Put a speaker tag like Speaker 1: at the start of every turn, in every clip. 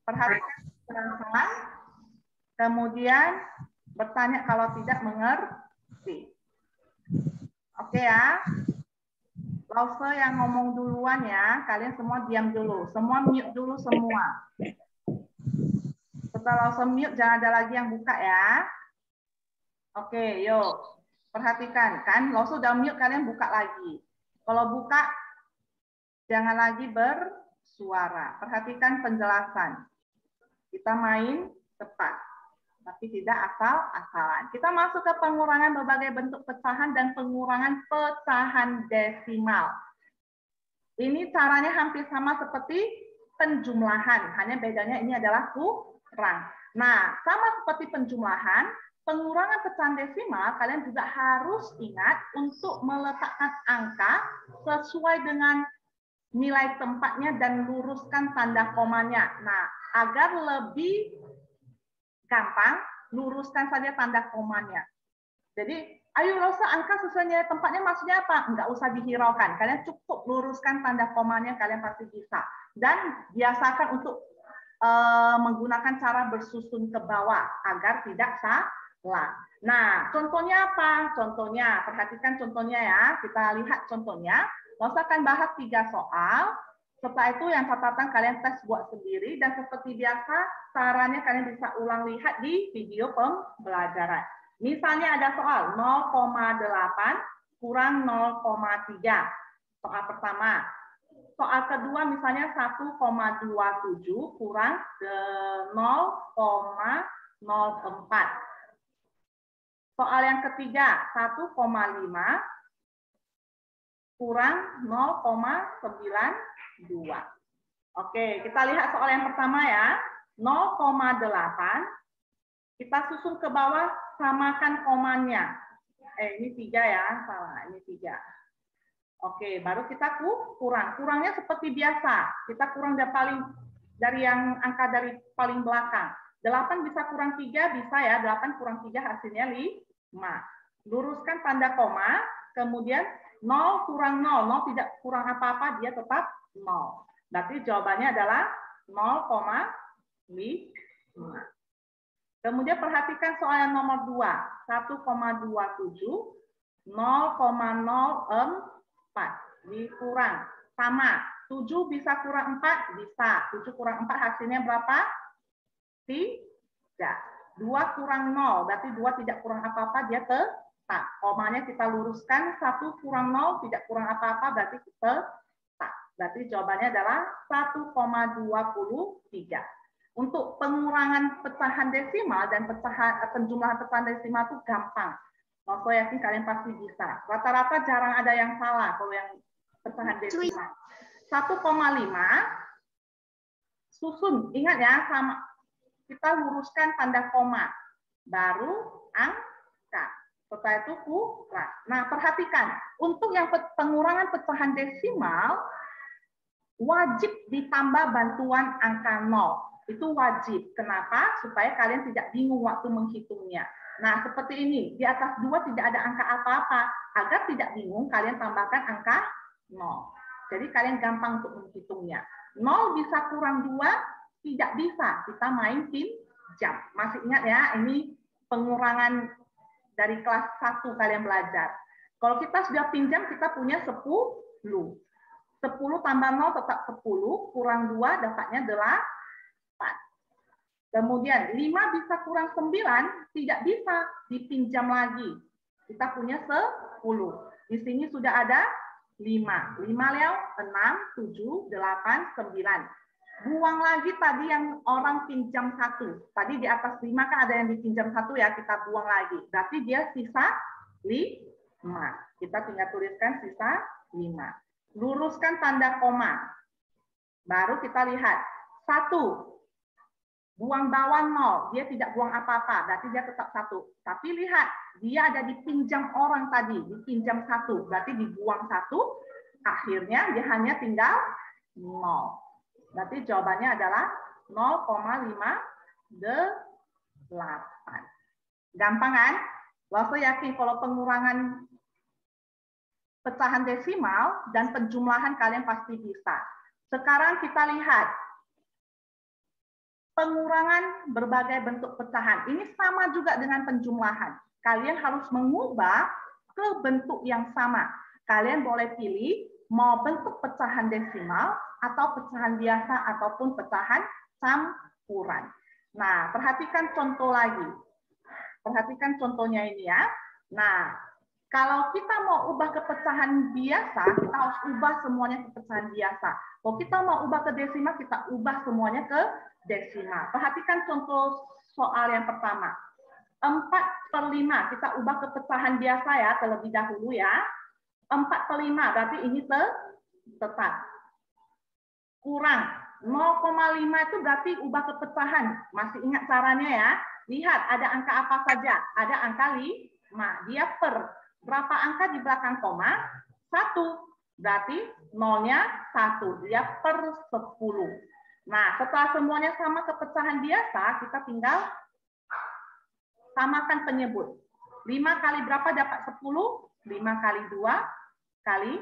Speaker 1: Perhatikan penjelasan, kemudian bertanya kalau tidak mengerti. Oke ya. Lause yang ngomong duluan ya, kalian semua diam dulu. Semua mute dulu semua. Setelah Lause mute, jangan ada lagi yang buka ya. Oke, yuk. Perhatikan, kan Lause udah mute, kalian buka lagi. Kalau buka, jangan lagi bersuara. Perhatikan penjelasan. Kita main cepat, tapi tidak asal-asalan. Kita masuk ke pengurangan berbagai bentuk pecahan dan pengurangan pecahan desimal. Ini caranya hampir sama seperti penjumlahan, hanya bedanya ini adalah kurang. Nah, sama seperti penjumlahan, pengurangan pecahan desimal, kalian juga harus ingat untuk meletakkan angka sesuai dengan nilai tempatnya dan luruskan tanda komanya. Nah, agar lebih gampang, luruskan saja tanda komanya. Jadi, ayo Rosa, angka sesuai nilai tempatnya maksudnya apa? Enggak usah dihiraukan. Kalian cukup luruskan tanda komanya, kalian pasti bisa. Dan biasakan untuk menggunakan cara bersusun ke bawah agar tidak salah. Nah, contohnya apa? Contohnya, perhatikan contohnya ya. Kita lihat contohnya. Rosa akan bahas 3 soal. Setelah itu yang catatan kalian tes buat sendiri dan seperti biasa caranya kalian bisa ulang lihat di video pembelajaran. Misalnya ada soal 0,8 kurang 0,3. Soal pertama. Soal kedua misalnya 1,27 kurang 0,04. Soal yang ketiga 1,5 kurang 0,92. Oke, kita lihat soal yang pertama ya. 0,8. Kita susun ke bawah, samakan komanya. Ini 3 ya, salah. Ini 3. Oke, baru kita kurang. Kurangnya seperti biasa. Kita kurang dari yang angka dari paling belakang. 8 bisa kurang 3, bisa ya. 8 kurang 3 hasilnya 5. Luruskan tanda koma, kemudian 0 kurang 0. 0 tidak kurang apa-apa, dia tetap 0. Berarti jawabannya adalah 0,5. Kemudian perhatikan soal yang nomor 2. 1,27, 0,04. Dikurang. Sama. 7 bisa kurang 4? Bisa. 7 kurang 4 hasilnya berapa? 3. 2 kurang 0. Berarti 2 tidak kurang apa-apa, dia tetap. Komanya kita luruskan. 1 kurang 0, tidak kurang apa-apa, berarti tetap. Berarti jawabannya adalah 1,23. Untuk pengurangan pecahan desimal dan penjumlahan pecahan desimal itu gampang. Saya yakin kalian pasti bisa. Rata-rata jarang ada yang salah kalau yang pecahan desimal. 1,5 susun, ingat ya, sama kita luruskan tanda koma, baru angka. Setelah itu kurang. Nah, perhatikan, untuk yang pengurangan pecahan desimal wajib ditambah bantuan angka 0. Itu wajib. Kenapa? Supaya kalian tidak bingung waktu menghitungnya. Nah, seperti ini. Di atas 2 tidak ada angka apa-apa. Agar tidak bingung, kalian tambahkan angka 0. Jadi kalian gampang untuk menghitungnya. 0 bisa kurang 2, tidak bisa. Kita main pinjam. Masih ingat ya, ini pengurangan dari kelas 1 kalian belajar. Kalau kita sudah pinjam, kita punya 10. 10 tambah 0 tetap 10, kurang 2 dapatnya 8. Kemudian 5 bisa kurang 9, tidak bisa dipinjam lagi. Kita punya 10. Di sini sudah ada 5. 5 lewat 6, 7, 8, 9. Buang lagi tadi yang orang pinjam 1. Tadi di atas 5 kan ada yang dipinjam 1 ya, kita buang lagi. Berarti dia sisa 5. Kita tinggal tuliskan sisa 5. Luruskan tanda koma. Baru kita lihat. 1. Buang bawah 0. Dia tidak buang apa-apa. Berarti dia tetap 1. Tapi lihat. Dia ada dipinjam orang tadi. Dipinjam 1. Berarti dibuang 1. Akhirnya dia hanya tinggal 0. Berarti jawabannya adalah 0,58. Gampang kan? Lalu yakin kalau pengurangan pecahan desimal dan penjumlahan kalian pasti bisa. Sekarang kita lihat pengurangan berbagai bentuk pecahan. Ini sama juga dengan penjumlahan. Kalian harus mengubah ke bentuk yang sama. Kalian boleh pilih mau bentuk pecahan desimal atau pecahan biasa ataupun pecahan campuran. Nah, perhatikan contoh lagi. Perhatikan contohnya ini ya. Nah, kalau kita mau ubah ke pecahan biasa, kita harus ubah semuanya ke pecahan biasa. Kalau kita mau ubah ke desimal, kita ubah semuanya ke desimal. Perhatikan contoh soal yang pertama. 4/5 kita ubah ke pecahan biasa ya, terlebih dahulu ya. 4/5 berarti ini tetap. Kurang 0,5 itu berarti ubah ke pecahan. Masih ingat caranya ya? Lihat ada angka apa saja. Ada angka 5. Dia per. Berapa angka di belakang koma? 1. Berarti nolnya 1. Dia per 10. Nah, setelah semuanya sama ke pecahan biasa, kita tinggal samakan penyebut. 5 kali berapa dapat 10? 5 kali 2 kali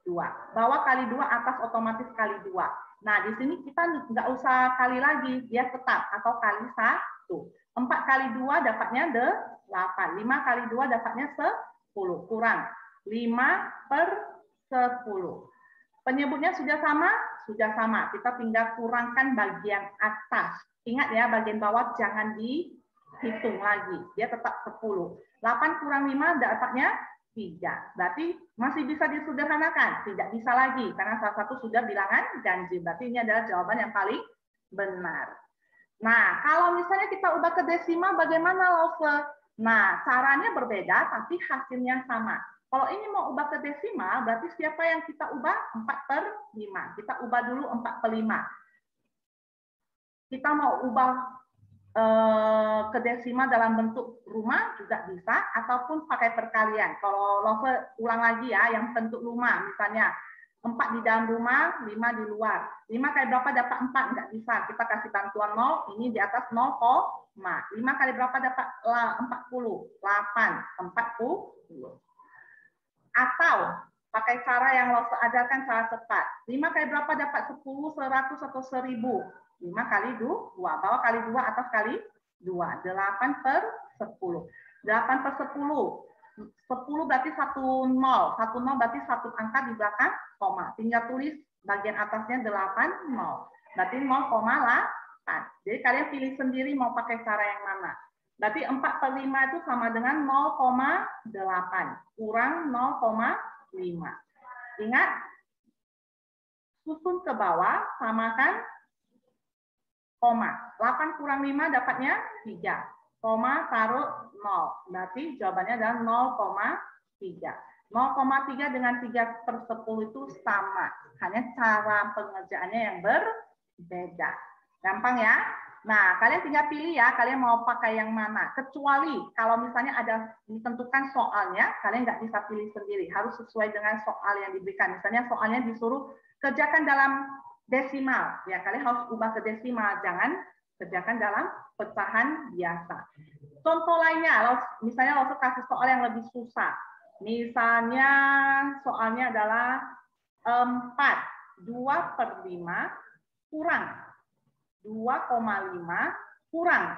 Speaker 1: 2. Bawah kali 2, atas otomatis kali 2. Nah, di sini kita nggak usah kali lagi, dia tetap atau kali 1. 4 kali 2 dapatnya 8. 5 kali 2 dapatnya 10. Kurang 5 per 10. Penyebutnya sudah sama? Sudah sama. Kita tinggal kurangkan bagian atas. Ingat ya, bagian bawah jangan dihitung lagi. Dia tetap 10. 8 kurang 5 dapatnya 3. Berarti masih bisa disederhanakan? Tidak bisa lagi, karena salah satu sudah bilangan ganjil. Berarti ini adalah jawaban yang paling benar. Nah, kalau misalnya kita ubah ke desimal, bagaimana Lause? Nah, caranya berbeda, tapi hasilnya sama. Kalau ini mau ubah ke desimal, berarti siapa yang kita ubah? 4/5. Kita ubah dulu 4/5. Kita mau ubah ke desimal dalam bentuk rumah juga bisa, ataupun pakai perkalian. Kalau Love ulang lagi ya, yang bentuk rumah, misalnya 4 di dalam rumah, 5 di luar. 5 kali berapa dapat 4? Enggak bisa, kita kasih bantuan 0, ini di atas 0, 5 kali berapa dapat 40? 8, 40. Atau pakai cara yang Love ajarkan, cara cepat. 5 kali berapa dapat 10, 100, atau 1000? 5 kali 2, bawah kali 2, atas kali 2. 8 per 10. 8 per 10. 10 berarti 1 0. 1 0 berarti 1 angka di belakang koma. Tinggal tulis bagian atasnya 8 0. Berarti 0,8. Jadi kalian pilih sendiri mau pakai cara yang mana. Berarti 4/5 itu sama dengan 0,8. Kurang 0,5. Ingat, susun ke bawah, samakan koma. 8 kurang 5 dapatnya 3. Koma taruh 0. Berarti jawabannya adalah 0,3. 0,3 dengan 3 per 10 itu sama. Hanya cara pengerjaannya yang berbeda. Gampang ya? Nah, kalian tinggal pilih ya, kalian mau pakai yang mana. Kecuali kalau misalnya ada ditentukan soalnya, kalian nggak bisa pilih sendiri. Harus sesuai dengan soal yang diberikan. Misalnya soalnya disuruh kerjakan dalam desimal, ya kalian harus ubah ke desimal, jangan kerjakan dalam pecahan biasa. Contoh lainnya, misalnya Lause kasih soal yang lebih susah. Misalnya soalnya adalah 2/5 kurang 2,5 kurang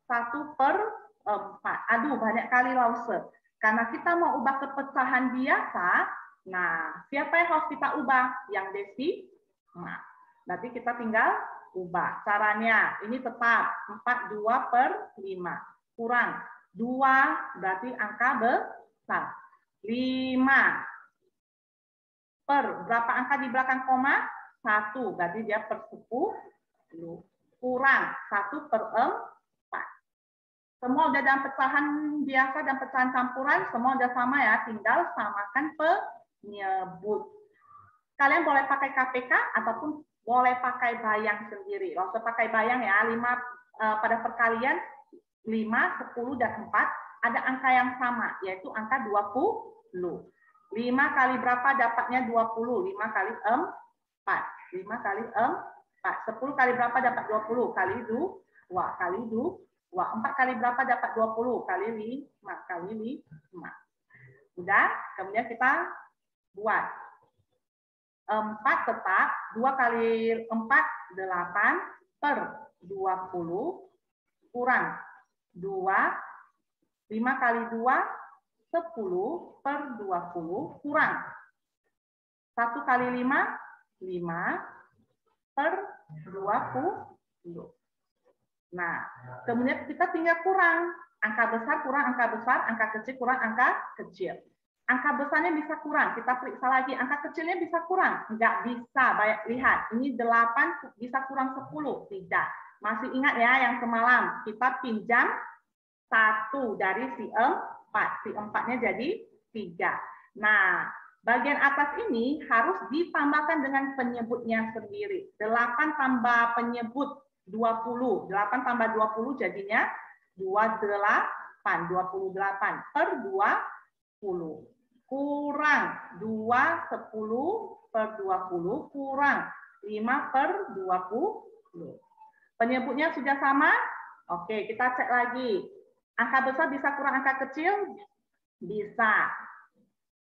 Speaker 1: 1/4. Aduh, banyak kali Lause. Karena kita mau ubah ke pecahan biasa, nah siapa yang harus kita ubah? Yang desimal. Nah, berarti kita tinggal ubah. Caranya ini tetap 2/5 kurang 2 berarti angka besar. 5 per berapa angka di belakang koma? 1 berarti dia per 10 kurang 1/4. Semua udah dalam pecahan biasa dan pecahan campuran, semua udah sama ya, tinggal samakan penyebut. Kalian boleh pakai KPK ataupun boleh pakai bayang sendiri. Langsung pakai bayang ya, 5 pada perkalian 5, 10, dan 4 ada angka yang sama, yaitu angka 20. 5 kali berapa dapatnya 20? 5 kali 4. 5 kali 4. 10 kali berapa dapat 20? Kali 2. Kali 2. 4 kali berapa dapat 20? Kali 5. Kali 5. Udah, kemudian kita buat. 4 tetap, 2 kali 4, 8, per 20 kurang 2, 5 kali 2, 10 per 20 kurang 1 kali 5, 5 per 20. Nah, kemudian kita tinggal kurang. Angka besar kurang angka besar, angka kecil kurang angka kecil. Angka besarnya bisa kurang, kita periksa lagi. Angka kecilnya bisa kurang, nggak bisa. Lihat, ini 8 bisa kurang 10. Tidak. Masih ingat ya yang semalam, kita pinjam 1 dari si 4. Si 4-nya jadi 3. Nah, bagian atas ini harus ditambahkan dengan penyebutnya sendiri. 8 tambah penyebut 20. 8 tambah 20 jadinya 28 per 20 kurang 2 10 per 20 kurang 5 per 20. Penyebutnya sudah sama? Oke, kita cek lagi. Angka besar bisa kurang angka kecil? Bisa.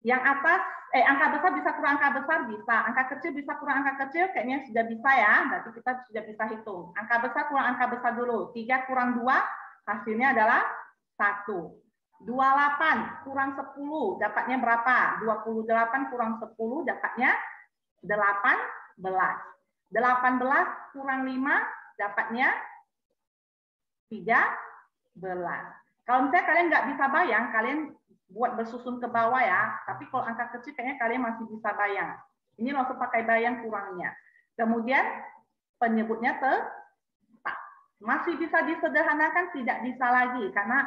Speaker 1: Yang atas, angka besar bisa kurang angka besar? Bisa. Angka kecil bisa kurang angka kecil? Kayaknya sudah bisa ya. Berarti kita sudah bisa hitung. Angka besar kurang angka besar dulu. 3 kurang 2, hasilnya adalah 1. 28 kurang 10, dapatnya berapa? 28 kurang 10, dapatnya 18. 18 kurang 5, dapatnya 13. Kalau misalnya kalian nggak bisa bayang, kalian buat bersusun ke bawah ya. Tapi kalau angka kecil kayaknya kalian masih bisa bayang. Ini langsung pakai bayang kurangnya. Kemudian penyebutnya tetap. Masih bisa disederhanakan, tidak bisa lagi karena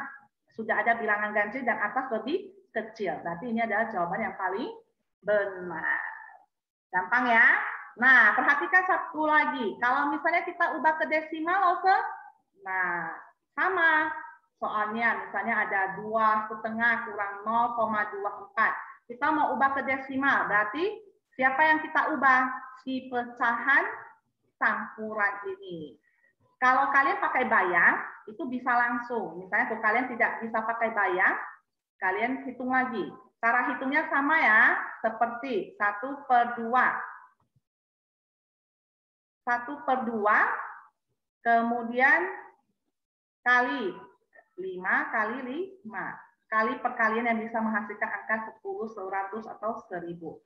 Speaker 1: sudah ada bilangan ganjil dan atas lebih kecil. Berarti ini adalah jawaban yang paling benar. Gampang ya? Nah, perhatikan satu lagi. Kalau misalnya kita ubah ke desimal, nah, sama. Soalnya misalnya ada 2,5 kurang 0,24. Kita mau ubah ke desimal. Berarti siapa yang kita ubah? Si pecahan campuran ini. Kalau kalian pakai bayang, itu bisa langsung. Misalnya kalau kalian tidak bisa pakai bayang, kalian hitung lagi. Cara hitungnya sama ya, seperti 1 per 2. 1 per 2, kemudian kali 5 kali 5. Kali perkalian yang bisa menghasilkan angka 10, 100, atau 1000.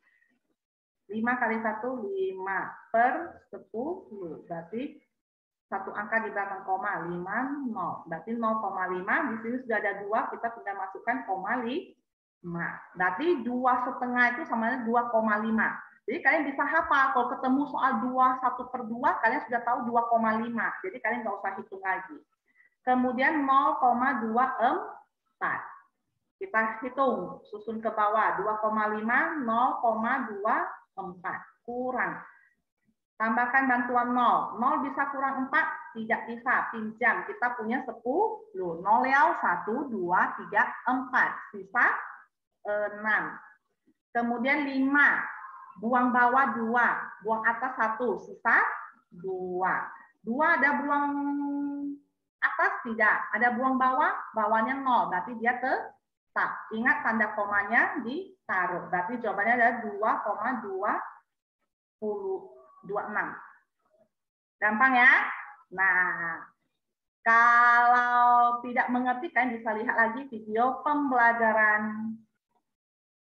Speaker 1: 5 kali 1, 5 per 10. Berarti satu angka di belakang koma, 5, 0. Berarti 0,5, di sini sudah ada 2, kita tinggal masukkan koma 5. Berarti 2,5 itu sama dengan 2,5. Jadi kalian bisa hafal, kalau ketemu soal 1 per 2, kalian sudah tahu 2,5. Jadi kalian nggak usah hitung lagi. Kemudian 0,24. Kita hitung, susun ke bawah, 2,5, 0,24. Kurang. Tambahkan bantuan 0. 0 bisa kurang 4? Tidak bisa. Pinjam. Kita punya 10. 0 ya. 1, 2, 3, 4. Sisa 6. Kemudian 5. Buang bawah 2. Buang atas 1. Sisa 2. 2 ada buang atas? Tidak. Ada buang bawah? Bawahnya 0. Berarti dia tetap. Ingat tanda komanya ditaruh. Berarti jawabannya adalah 2,26. Gampang ya? Nah, kalau tidak mengerti, kalian bisa lihat lagi video pembelajaran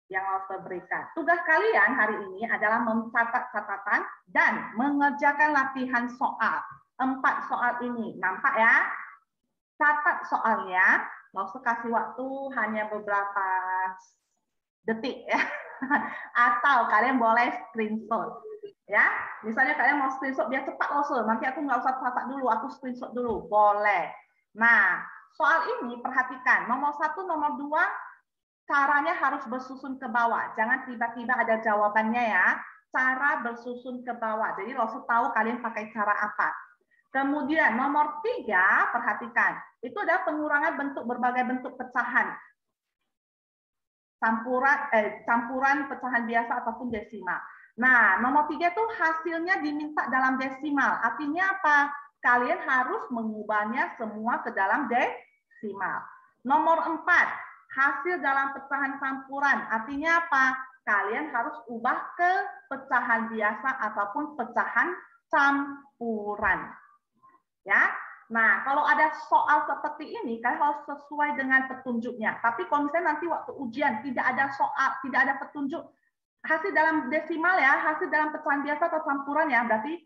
Speaker 1: yang saya berikan. Tugas kalian hari ini adalah mencatat catatan dan mengerjakan latihan soal. 4 soal ini. Nampak ya? Catat soalnya. Langsung kasih waktu hanya beberapa detik ya. Atau kalian boleh screenshot. Ya, misalnya kalian mau screenshot biar cepat loh, nanti aku nggak usah catat dulu, aku screenshot dulu, boleh. Nah, soal ini perhatikan, nomor 1, nomor 2, caranya harus bersusun ke bawah, jangan tiba-tiba ada jawabannya ya, cara bersusun ke bawah, jadi lo tahu kalian pakai cara apa. Kemudian nomor 3, perhatikan, itu adalah pengurangan berbagai bentuk pecahan, campuran pecahan biasa ataupun desimal. Nah, nomor 3 tuh hasilnya diminta dalam desimal. Artinya apa? Kalian harus mengubahnya semua ke dalam desimal. Nomor 4, hasil dalam pecahan campuran. Artinya apa? Kalian harus ubah ke pecahan biasa ataupun pecahan campuran. Ya. Nah, kalau ada soal seperti ini, kalian harus sesuai dengan petunjuknya. Tapi kalau misalnya nanti waktu ujian tidak ada soal, tidak ada petunjuk, hasil dalam desimal ya, hasil dalam pecahan biasa atau campuran ya, berarti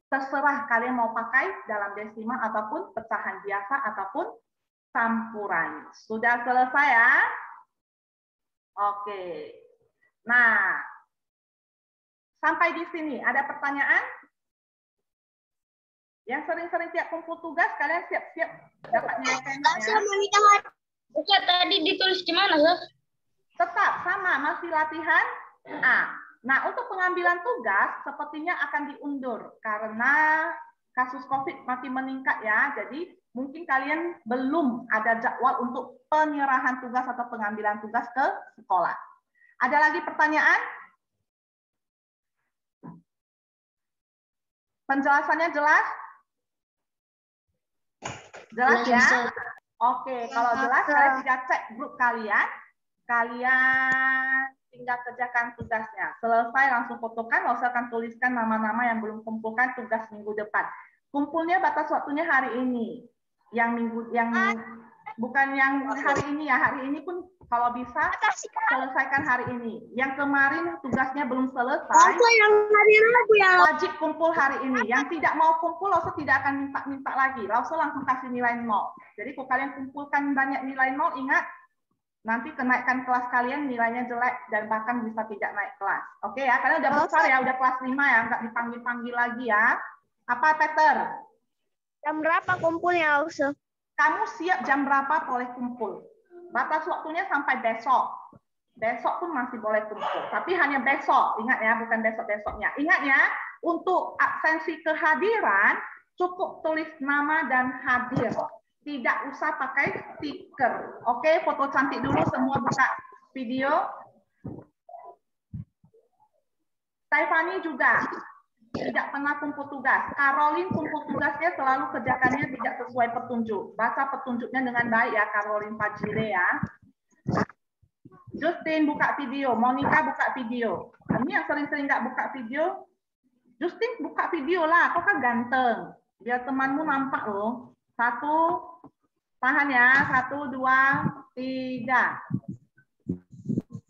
Speaker 1: terserah kalian mau pakai dalam desimal ataupun pecahan biasa ataupun campuran. Sudah selesai ya? Oke. Nah, sampai di sini ada pertanyaan? Yang sering-sering tiap kumpul tugas, kalian siap-siap dapat nilai ya?
Speaker 2: Ustaz, tadi ditulis di mana, Ustaz?
Speaker 1: Tetap sama, masih latihan A. Nah, untuk pengambilan tugas sepertinya akan diundur karena kasus COVID makin meningkat ya. Jadi mungkin kalian belum ada jadwal untuk penyerahan tugas atau pengambilan tugas ke sekolah. Ada lagi pertanyaan? Penjelasannya jelas? Jelas ya? Oke, kalau jelas kalian tinggal cek grup kalian. Kalian tinggal kerjakan tugasnya. Selesai langsung fotokan, langsung akan tuliskan nama-nama yang belum kumpulkan tugas minggu depan. Kumpulnya batas waktunya hari ini. Bukan yang hari ini ya. Hari ini pun kalau bisa selesaikan hari ini. Yang kemarin tugasnya belum selesai. Wajib kumpul hari ini. Yang tidak mau kumpul, langsung tidak akan minta lagi. Langsung kasih nilai 0. Jadi kalau kalian kumpulkan banyak nilai 0, ingat nanti kenaikan kelas kalian nilainya jelek dan bahkan bisa tidak naik kelas. Oke ya, kalian udah besar ya, udah kelas 5 ya, nggak dipanggil-panggil lagi ya. Apa Peter?
Speaker 3: Jam berapa kumpulnya, Ustaz?
Speaker 1: Kamu siap jam berapa boleh kumpul? Batas waktunya sampai besok. Besok pun masih boleh kumpul, tapi hanya besok. Ingat ya, bukan besok-besoknya. Ingat ya, untuk absensi kehadiran cukup tulis nama dan hadir. Tidak usah pakai stiker. Oke, foto cantik dulu, semua buka video. Stephanie juga tidak pernah kumpul tugas. Caroline kumpul tugasnya selalu kerjakannya tidak sesuai petunjuk. Baca petunjuknya dengan baik ya, Caroline Fajile ya. Justin buka video, Monica buka video. Ini yang sering-sering nggak buka video, Justin buka video lah, kok kan ganteng. Biar temanmu nampak loh. 1, tahan ya, 1, 2, 3.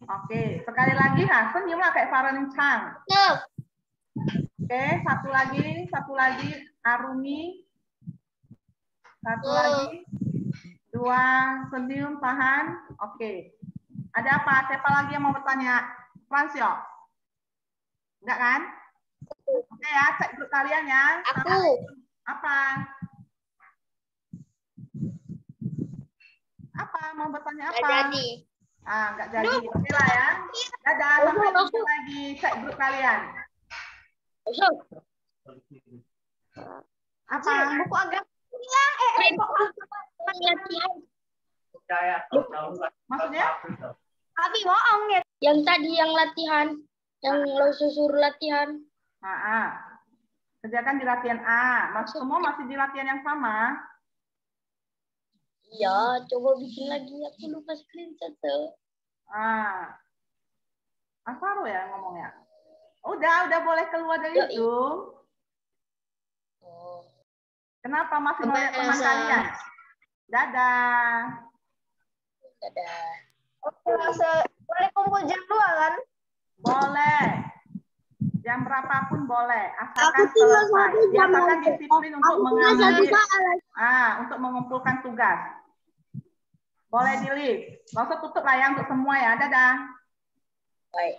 Speaker 1: Oke, sekali lagi senyumlah kayak Farhan Chang. Oke, satu lagi, Arumi. 1 lagi, 2, senyum, tahan. Oke. Ada apa? Siapa lagi yang mau bertanya? Fransio? Enggak kan? Oke ya, cek grup kalian ya.
Speaker 3: Aku.
Speaker 1: Apa? Apa? Mau bertanya apa?
Speaker 3: Nggak jadi.
Speaker 1: Enggak jadi. Oke lah ya. Dadah, sampai jumpa lagi. Cek grup kalian. Apa?
Speaker 3: Buku agama.
Speaker 1: Maksudnya?
Speaker 3: Tapi bohong ya.
Speaker 2: Yang tadi yang latihan, yang lo suruh latihan.
Speaker 1: Kerjakan di latihan A. Semua masih di latihan yang sama.
Speaker 2: Iya, coba bikin lagi. Aku lupa screenshot tuh.
Speaker 1: Asaro ya ngomongnya. Udah boleh keluar dari Zoom. Kenapa masih mau lihat teman kalian? Dadah.
Speaker 2: Dadah.
Speaker 3: Boleh kumpul jam 2 kan?
Speaker 1: Boleh. Jam berapapun boleh. Asalkan selesai. Biasakan disiplin untuk mengambil, untuk mengumpulkan tugas. Boleh di-leave. Nggak usah tutup lah ya untuk semua ya. Dadah.
Speaker 2: Baik.